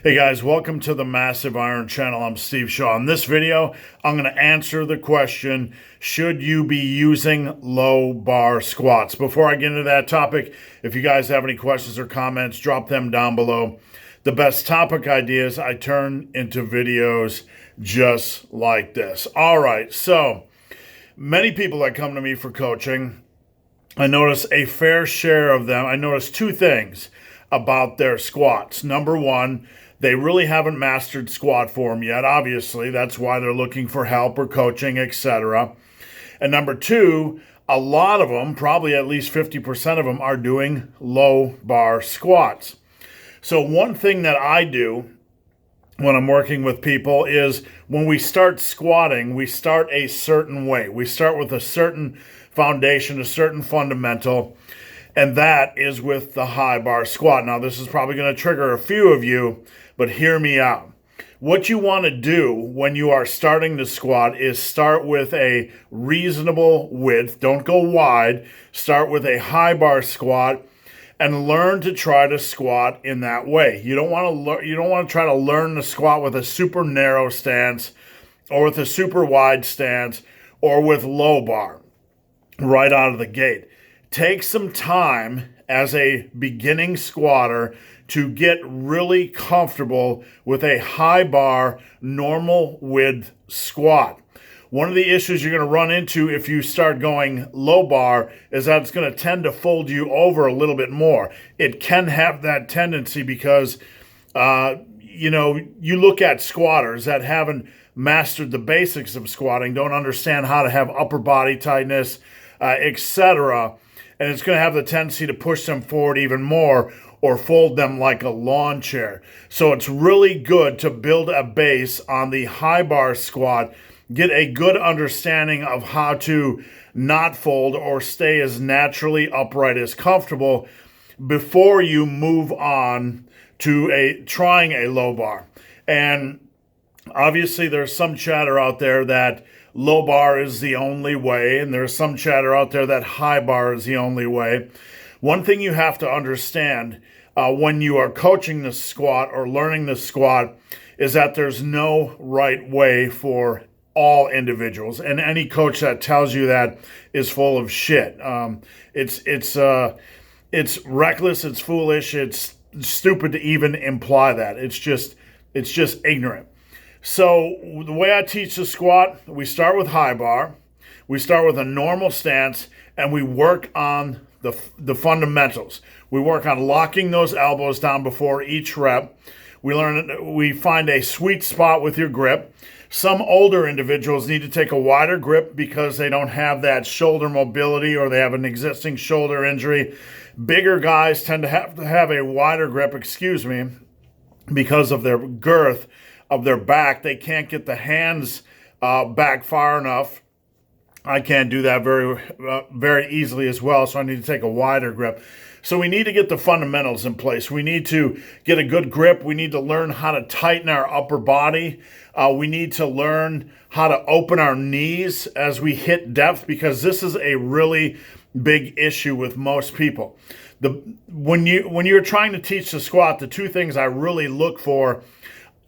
Hey guys, welcome to the Massive Iron Channel. I'm Steve Shaw. In this video, I'm going to answer the question, should you be using low bar squats? Before I get into that topic, if you guys have any questions or comments, drop them down below. The best topic ideas I turn into videos just like this. All right, so many people that come to me for coaching, I notice a fair share of them, I notice two things about their squats. Number one, they really haven't mastered squat form yet. Obviously, that's why they're looking for help or coaching, etc. And number two, a lot of them, probably at least 50% of them, are doing low bar squats. So one thing that I do when I'm working with people is when we start squatting, we start a certain way. We start with a certain foundation, a certain fundamental, and that is with the high bar squat. Now, this is probably going to trigger a few of you, but hear me out. What you want to do when you are starting to squat is start with a reasonable width. Don't go wide. Start with a high bar squat and learn to try to squat in that way. You don't want to try to learn to squat with a super narrow stance or with a super wide stance or with low bar right out of the gate. Take some time as a beginning squatter to get really comfortable with a high bar, normal width squat. One of the issues you're going to run into if you start going low bar is that it's going to tend to fold you over a little bit more. It can have that tendency because, you look at squatters that haven't mastered the basics of squatting, don't understand how to have upper body tightness, etc., and it's going to have the tendency to push them forward even more or fold them like a lawn chair. So it's really good to build a base on the high bar squat, get a good understanding of how to not fold or stay as naturally upright as comfortable before you move on to trying a low bar. And obviously there's some chatter out there that low bar is the only way, and there's some chatter out there that high bar is the only way. One thing you have to understand when you are coaching the squat or learning the squat is that there's no right way for all individuals, and any coach that tells you that is full of shit. It's reckless, it's foolish, it's stupid to even imply that. It's just ignorant. So the way I teach the squat, we start with high bar, we start with a normal stance, and we work on the fundamentals. We work on locking those elbows down before each rep. We find a sweet spot with your grip. Some older individuals need to take a wider grip because they don't have that shoulder mobility or they have an existing shoulder injury. Bigger guys tend to have a wider grip, because of their girth of their back. They can't get the hands back far enough. I can't do that very easily as well, so I need to take a wider grip. So we need to get the fundamentals in place. We need to get a good grip. We need to learn how to tighten our upper body. We need to learn how to open our knees as we hit depth, because this is a really big issue with most people. When you're trying to teach the squat, the two things I really look for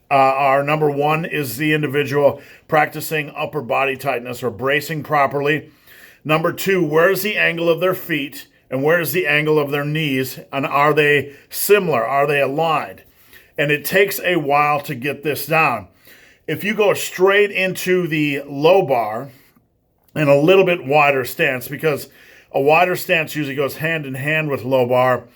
are, number one, is the individual practicing upper body tightness or bracing properly. Number two, where's the angle of their feet and where's the angle of their knees, and are they similar? Are they aligned? And it takes a while to get this down. If you go straight into the low bar and a little bit wider stance, because a wider stance usually goes hand in hand with low bar,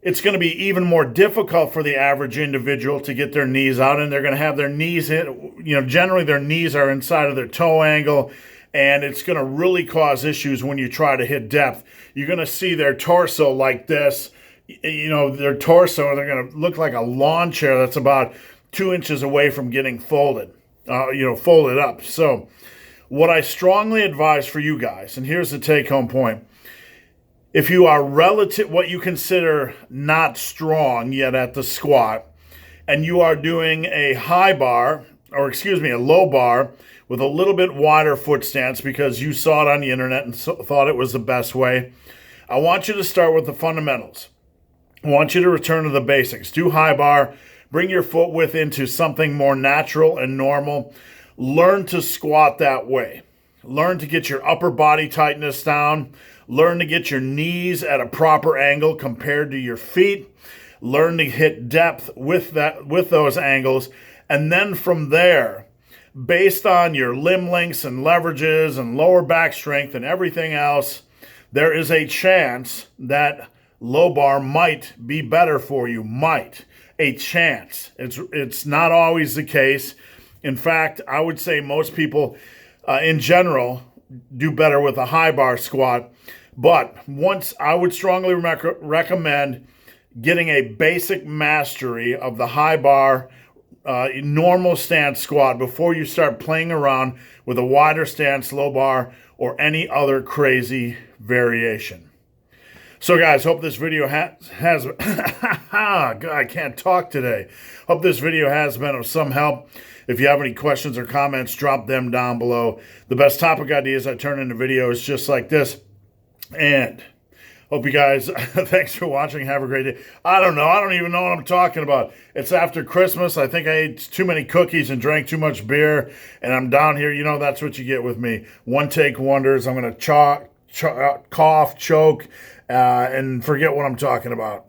it's going to be even more difficult for the average individual to get their knees out, and they're going to have their knees generally their knees are inside of their toe angle, and it's going to really cause issues when you try to hit depth. You're going to see their torso like this, their torso, they're going to look like a lawn chair that's about 2 inches away from getting folded up. So what I strongly advise for you guys, and here's the take-home point, if you are what you consider not strong yet at the squat, and you are doing a low bar with a little bit wider foot stance because you saw it on the internet and thought it was the best way, I want you to start with the fundamentals. I want you to return to the basics. Do high bar Bring your foot width into something more natural and normal. Learn to squat that way. Learn to get your upper body tightness down. Learn to get your knees at a proper angle compared to your feet. Learn to hit depth with those angles. And then from there, based on your limb lengths and leverages and lower back strength and everything else, there is a chance that low bar might be better for you. Might. A chance. It's not always the case. In fact, I would say most people in general do better with a high bar squat. But I would strongly recommend getting a basic mastery of the high bar normal stance squat before you start playing around with a wider stance, low bar, or any other crazy variation. So guys, hope this video has God, I can't talk today. Hope this video has been of some help. If you have any questions or comments, drop them down below. The best topic ideas I turn into videos just like this. And hope you guys, thanks for watching. Have a great day. I don't know. I don't even know what I'm talking about. It's after Christmas. I think I ate too many cookies and drank too much beer. And I'm down here. You know, that's what you get with me. One take wonders. I'm going to cough, choke, and forget what I'm talking about.